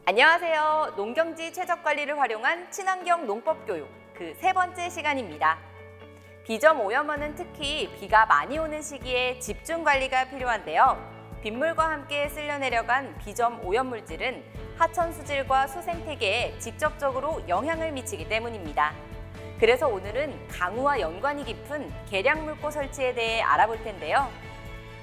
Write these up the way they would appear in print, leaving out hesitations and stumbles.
안녕하세요. 농경지 최적관리를 활용한 친환경 농법 교육 그 세 번째 시간입니다. 비점 오염원은 특히 비가 많이 오는 시기에 집중 관리가 필요한데요. 빗물과 함께 쓸려 내려간 비점 오염 물질은 하천 수질과 수생태계에 직접적으로 영향을 미치기 때문입니다. 그래서 오늘은 강우와 연관이 깊은 계량물고 설치에 대해 알아볼 텐데요.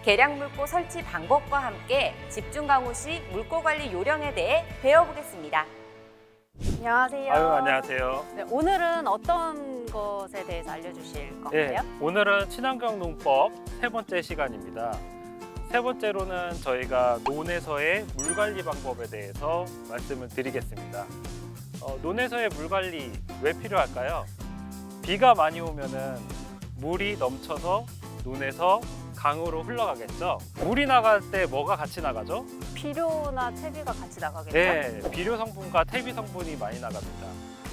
계량물고 설치 방법과 함께 집중 강우 시 물고 관리 요령에 대해 배워보겠습니다. 안녕하세요. 안녕하세요. 네, 오늘은 어떤 것에 대해서 알려주실 건가요? 오늘은 친환경 농법 세 번째 시간입니다. 세 번째로는 저희가 논에서의 물 관리 방법에 대해서 말씀을 드리겠습니다. 논에서의 물 관리 왜 필요할까요? 비가 많이 오면은 물이 넘쳐서 논에서 강으로 흘러가겠죠. 물이 나갈 때 뭐가 같이 나가죠? 비료나 채비가 같이 나가겠죠? 네, 비료 성분과 퇴비 성분이 많이 나갑니다.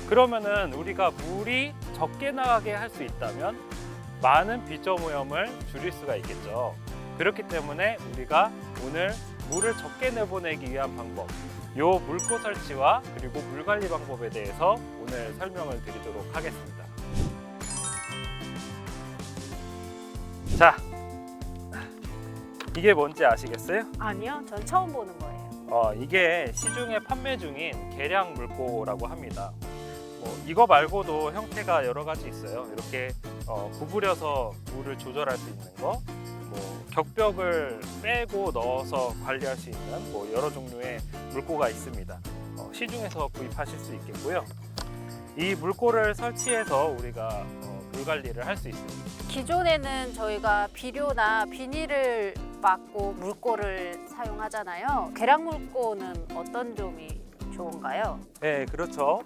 그러면은 우리가 물이 적게 나가게 할 수 있다면 많은 비점 오염을 줄일 수가 있겠죠. 그렇기 때문에 우리가 오늘 물을 적게 내보내기 위한 방법, 요 물고 설치와 그리고 물 관리 방법에 대해서 오늘 설명을 드리도록 하겠습니다. 자, 이게 뭔지 아시겠어요? 아니요, 전 처음 보는 거예요. 이게 시중에 판매 중인 계량 물고라고 합니다. 이거 말고도 형태가 여러 가지 있어요. 이렇게 구부려서 물을 조절할 수 있는 거, 격벽을 빼고 넣어서 관리할 수 있는 여러 종류의 물고가 있습니다. 시중에서 구입하실 수 있겠고요. 이 물고를 설치해서 우리가 물 관리를 할 수 있습니다. 기존에는 저희가 비료나 비닐을 막고 물고를 사용하잖아요. 계량물고는 어떤 점이 좋은가요? 네, 그렇죠.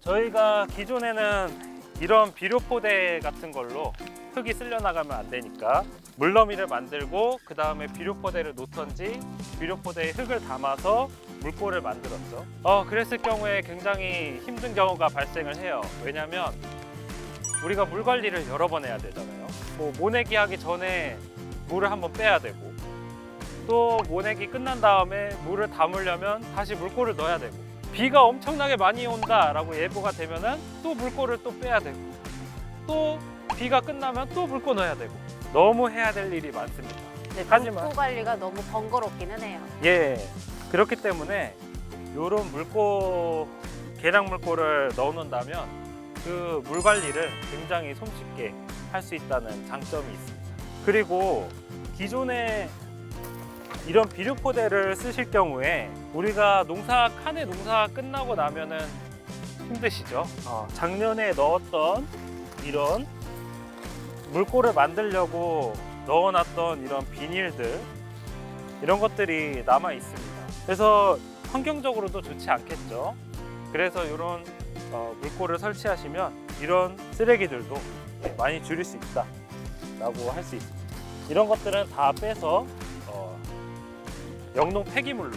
저희가 기존에는 이런 비료 포대 같은 걸로 흙이 쓸려 나가면 안 되니까 물너미를 만들고 그 다음에 비료 포대를 놓던지 비료 포대에 흙을 담아서 물고를 만들었죠. 그랬을 경우에 굉장히 힘든 경우가 발생을 해요. 왜냐하면 우리가 물 관리를 여러 번 해야 되잖아요. 모내기 하기 전에 물을 한번 빼야 되고, 또 모내기 끝난 다음에 물을 담으려면 다시 물고를 넣어야 되고, 비가 엄청나게 많이 온다라고 예보가 되면은 또 물고를 또 빼야 되고, 또 비가 끝나면 또 물고 넣어야 되고, 너무 해야 될 일이 많습니다. 네, 하지만 물고 관리가 너무 번거롭기는 해요. 예, 그렇기 때문에 이런 계량 물고를 넣어 놓는다면 그 물 관리를 굉장히 손쉽게 할 수 있다는 장점이 있습니다. 그리고 기존에 이런 비료 포대를 쓰실 경우에 우리가 칸에 농사 끝나고 나면은 힘드시죠? 작년에 넣었던 이런 물고를 만들려고 넣어놨던 이런 비닐들, 이런 것들이 남아 있습니다. 그래서 환경적으로도 좋지 않겠죠. 그래서 이런 물고를 설치하시면 이런 쓰레기들도 많이 줄일 수 있다라고 할 수 있습니다. 이런 것들은 다 빼서 영농 폐기물로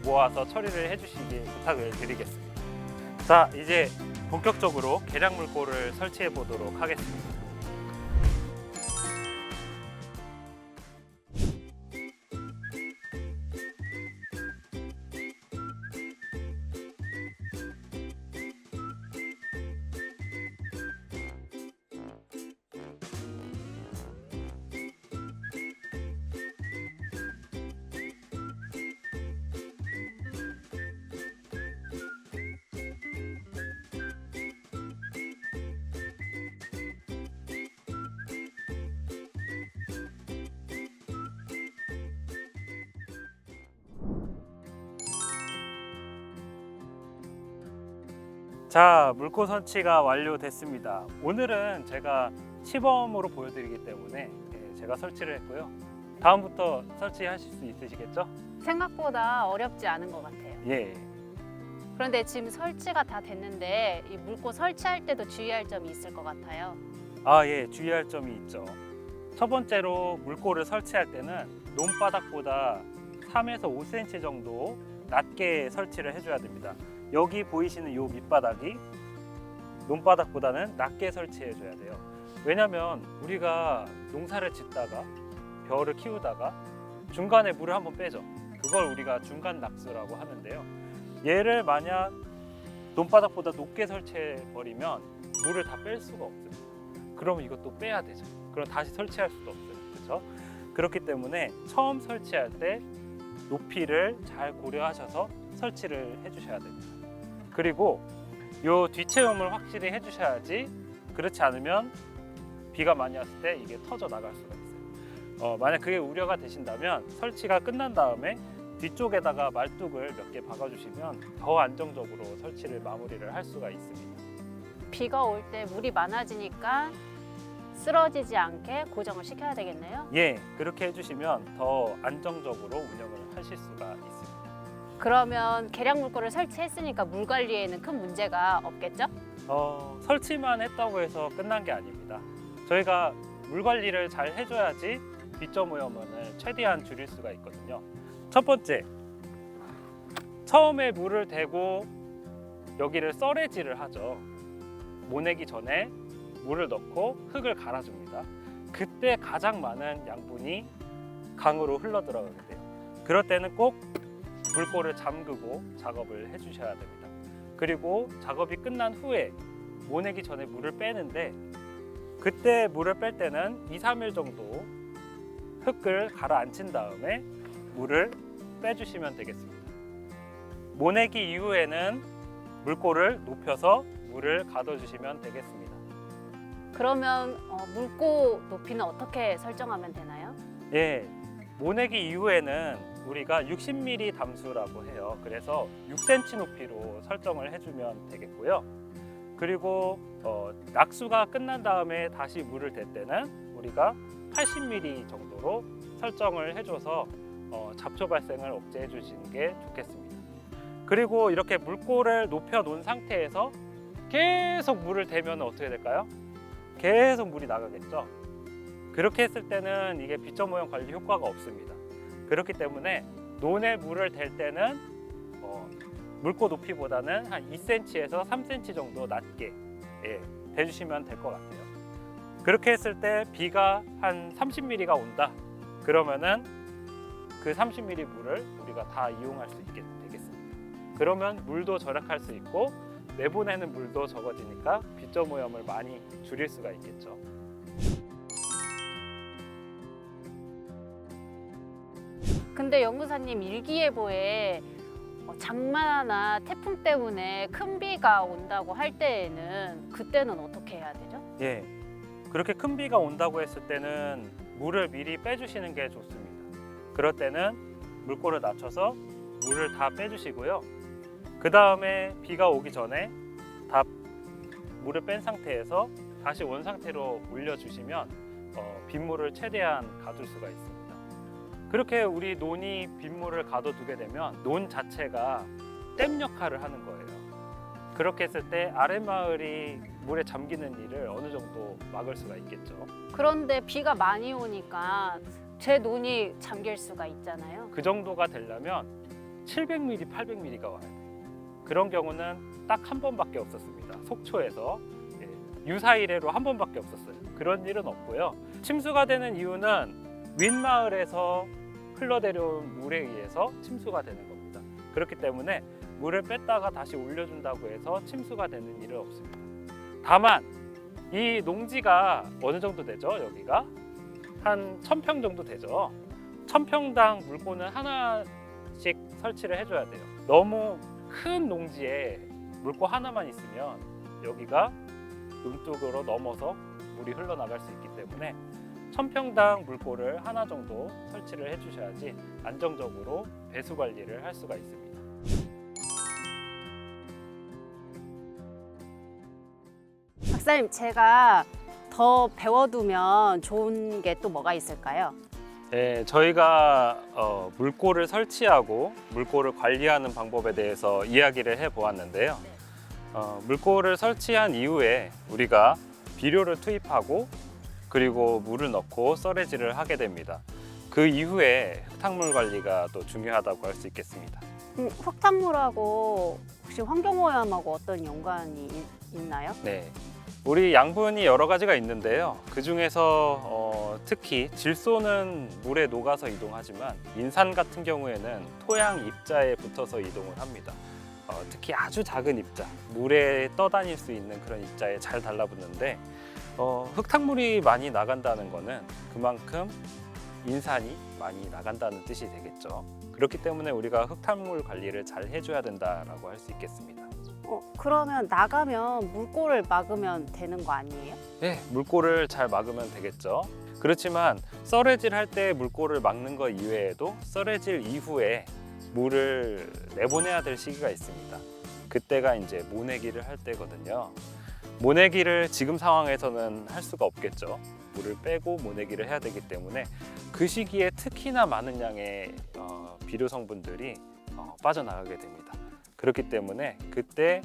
모아서 처리를 해주시길 부탁을 드리겠습니다. 자, 이제 본격적으로 계량 물고를 설치해 보도록 하겠습니다. 자, 물고 설치가 완료됐습니다. 오늘은 제가 시범으로 보여드리기 때문에 제가 설치를 했고요. 다음부터 설치하실 수 있으시겠죠? 생각보다 어렵지 않은 것 같아요. 예. 그런데 지금 설치가 다 됐는데 이 물고 설치할 때도 주의할 점이 있을 것 같아요. 예, 주의할 점이 있죠. 첫 번째로 물고를 설치할 때는 논바닥보다 3에서 5cm 정도 낮게 설치를 해줘야 됩니다. 여기 보이시는 이 밑바닥이 논바닥보다는 낮게 설치해줘야 돼요. 왜냐면 우리가 농사를 짓다가 벼를 키우다가 중간에 물을 한번 빼죠. 그걸 우리가 중간 낙수라고 하는데요. 얘를 만약 논바닥보다 높게 설치해 버리면 물을 다 뺄 수가 없습니다. 그러면 이것도 빼야 되죠. 그럼 다시 설치할 수도 없어요. 그렇죠? 그렇기 때문에 처음 설치할 때 높이를 잘 고려하셔서 설치를 해주셔야 됩니다. 그리고 요 뒷체험을 확실히 해주셔야지, 그렇지 않으면 비가 많이 왔을 때 이게 터져 나갈 수가 있어요. 만약 그게 우려가 되신다면 설치가 끝난 다음에 뒤쪽에다가 말뚝을 몇 개 박아주시면 더 안정적으로 설치를 마무리를 할 수가 있습니다. 비가 올 때 물이 많아지니까 쓰러지지 않게 고정을 시켜야 되겠네요. 예, 그렇게 해주시면 더 안정적으로 운영을 하실 수가 있습니다. 그러면 계량 물고를 설치했으니까 물 관리에는 큰 문제가 없겠죠? 설치만 했다고 해서 끝난 게 아닙니다. 저희가 물 관리를 잘 해줘야지 비점 오염원을 최대한 줄일 수가 있거든요. 첫 번째, 처음에 물을 대고 여기를 썰애질을 하죠. 모내기 전에 물을 넣고 흙을 갈아줍니다. 그때 가장 많은 양분이 강으로 흘러 들어가게 돼요. 그럴 때는 꼭 물골을 잠그고 작업을 해주셔야 됩니다. 그리고 작업이 끝난 후에 모내기 전에 물을 빼는데, 그때 물을 뺄 때는 2, 3일 정도 흙을 가라앉힌 다음에 물을 빼주시면 되겠습니다. 모내기 이후에는 물골을 높여서 물을 가둬주시면 되겠습니다. 그러면 물고 높이는 어떻게 설정하면 되나요? 예, 모내기 이후에는 우리가 60mm 담수라고 해요. 그래서 6cm 높이로 설정을 해주면 되겠고요. 그리고 낙수가 끝난 다음에 다시 물을 댈 때는 우리가 80mm 정도로 설정을 해줘서 잡초 발생을 억제해 주시는 게 좋겠습니다. 그리고 이렇게 물골을 높여 놓은 상태에서 계속 물을 대면 어떻게 될까요? 계속 물이 나가겠죠. 그렇게 했을 때는 이게 비점 오염 관리 효과가 없습니다. 그렇기 때문에 논에 물을 댈 때는 물고 높이보다는 한 2cm에서 3cm 정도 낮게 대주시면 될 것 같아요. 그렇게 했을 때 비가 한 30mm가 온다 그러면은 그 30mm 물을 우리가 다 이용할 수 있게 되겠습니다. 그러면 물도 절약할 수 있고 내보내는 물도 적어지니까 비점 오염을 많이 줄일 수가 있겠죠. 근데 연구사님, 일기예보에 장마나 태풍 때문에 큰 비가 온다고 할 때에는 그때는 어떻게 해야 되죠? 예, 그렇게 큰 비가 온다고 했을 때는 물을 미리 빼주시는 게 좋습니다. 그럴 때는 물골을 낮춰서 물을 다 빼주시고요. 그 다음에 비가 오기 전에 다 물을 뺀 상태에서 다시 원 상태로 올려주시면 빗물을 최대한 가둘 수가 있습니다. 그렇게 우리 논이 빗물을 가둬두게 되면 논 자체가 댐 역할을 하는 거예요. 그렇게 했을 때 아랫마을이 물에 잠기는 일을 어느 정도 막을 수가 있겠죠. 그런데 비가 많이 오니까 제 논이 잠길 수가 있잖아요. 그 정도가 되려면 700mm, 800mm가 와야 돼요. 그런 경우는 딱 한 번밖에 없었습니다. 속초에서 유사이래로 한 번밖에 없었어요. 그런 일은 없고요. 침수가 되는 이유는 윗마을에서 흘러내려온 물에 의해서 침수가 되는 겁니다. 그렇기 때문에 물을 뺐다가 다시 올려준다고 해서 침수가 되는 일은 없습니다. 다만 이 농지가 어느 정도 되죠? 여기가 한 1000평 정도 되죠. 1000평당 물고는 하나씩 설치를 해줘야 돼요. 너무 큰 농지에 물고 하나만 있으면 여기가 논둑으로 넘어서 물이 흘러나갈 수 있기 때문에 1000평당 물고를 하나 정도 설치를 해주셔야지 안정적으로 배수 관리를 할 수가 있습니다. 박사님, 제가 더 배워두면 좋은 게 또 뭐가 있을까요? 네, 저희가 물고를 설치하고 물고를 관리하는 방법에 대해서 이야기를 해보았는데요. 물고를 설치한 이후에 우리가 비료를 투입하고 그리고 물을 넣고 썰애질을 하게 됩니다. 그 이후에 흙탕물 관리가 또 중요하다고 할 수 있겠습니다. 흙탕물하고 혹시 환경오염하고 어떤 연관이 있나요? 네, 우리 양분이 여러 가지가 있는데요. 그 중에서 특히 질소는 물에 녹아서 이동하지만 인산 같은 경우에는 토양 입자에 붙어서 이동을 합니다. 특히 아주 작은 입자, 물에 떠다닐 수 있는 그런 입자에 잘 달라붙는데 흙탕물이 많이 나간다는 거는 그만큼 인산이 많이 나간다는 뜻이 되겠죠. 그렇기 때문에 우리가 흙탕물 관리를 잘 해줘야 된다라고 할 수 있겠습니다. 그러면 나가면 물꼬를 막으면 되는 거 아니에요? 네, 물꼬를 잘 막으면 되겠죠. 그렇지만 썰해질 할 때 물꼬를 막는 것 이외에도 썰해질 이후에 물을 내보내야 될 시기가 있습니다. 그때가 이제 모내기를 할 때거든요. 모내기를 지금 상황에서는 할 수가 없겠죠. 물을 빼고 모내기를 해야 되기 때문에 그 시기에 특히나 많은 양의 비료 성분들이 빠져나가게 됩니다. 그렇기 때문에 그때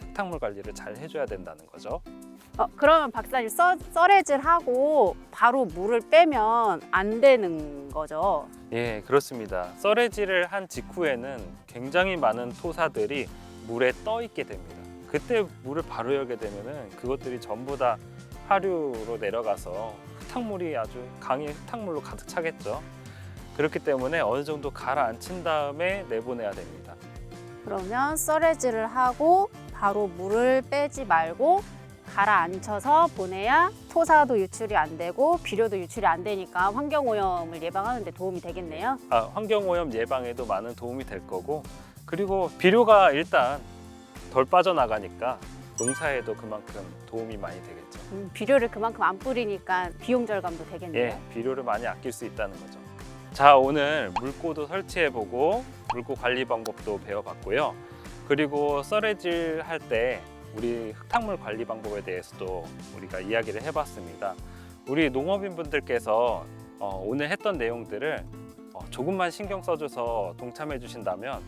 흙탕물 관리를 잘 해줘야 된다는 거죠. 그러면 박사님 썰해질하고 바로 물을 빼면 안 되는 거죠? 예, 그렇습니다. 썰해질을 한 직후에는 굉장히 많은 토사들이 물에 떠 있게 됩니다. 그때 물을 바로 열게 되면은 그것들이 전부 다 하류로 내려가서 흙탕물이 아주 강의 흙탕물로 가득 차겠죠. 그렇기 때문에 어느 정도 가라앉힌 다음에 내보내야 됩니다. 그러면 썰해질을 하고 바로 물을 빼지 말고 가라앉혀서 보내야 토사도 유출이 안 되고 비료도 유출이 안 되니까 환경오염을 예방하는 데 도움이 되겠네요. 환경오염 예방에도 많은 도움이 될 거고, 그리고 비료가 일단 덜 빠져나가니까 농사에도 그만큼 도움이 많이 되겠죠. 비료를 그만큼 안 뿌리니까 비용 절감도 되겠네요. 예, 비료를 많이 아낄 수 있다는 거죠. 자, 오늘 물꼬도 설치해보고 물꼬 관리 방법도 배워봤고요. 그리고 썰해질 할 때 우리 흙탕물 관리 방법에 대해서도 우리가 이야기를 해봤습니다. 우리 농업인분들께서 오늘 했던 내용들을 조금만 신경 써줘서 동참해 주신다면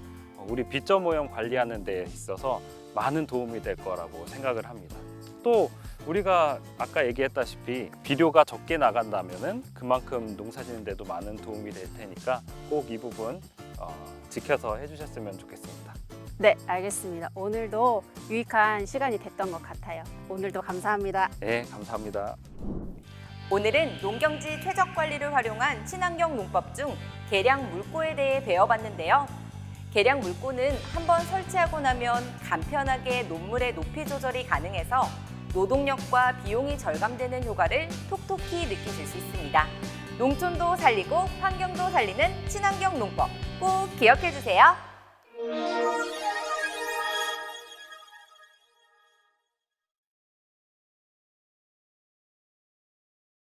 우리 비점 오염 관리하는 데 있어서 많은 도움이 될 거라고 생각을 합니다. 또 우리가 아까 얘기했다시피 비료가 적게 나간다면은 그만큼 농사 짓는 데도 많은 도움이 될 테니까 꼭 이 부분 지켜서 해주셨으면 좋겠습니다. 네, 알겠습니다. 오늘도 유익한 시간이 됐던 것 같아요. 오늘도 감사합니다. 네, 감사합니다. 오늘은 농경지 최적 관리를 활용한 친환경 농법 중 계량 물꼬에 대해 배워봤는데요. 계량 물꼬는 한번 설치하고 나면 간편하게 논물의 높이 조절이 가능해서 노동력과 비용이 절감되는 효과를 톡톡히 느끼실 수 있습니다. 농촌도 살리고 환경도 살리는 친환경 농법 꼭 기억해 주세요.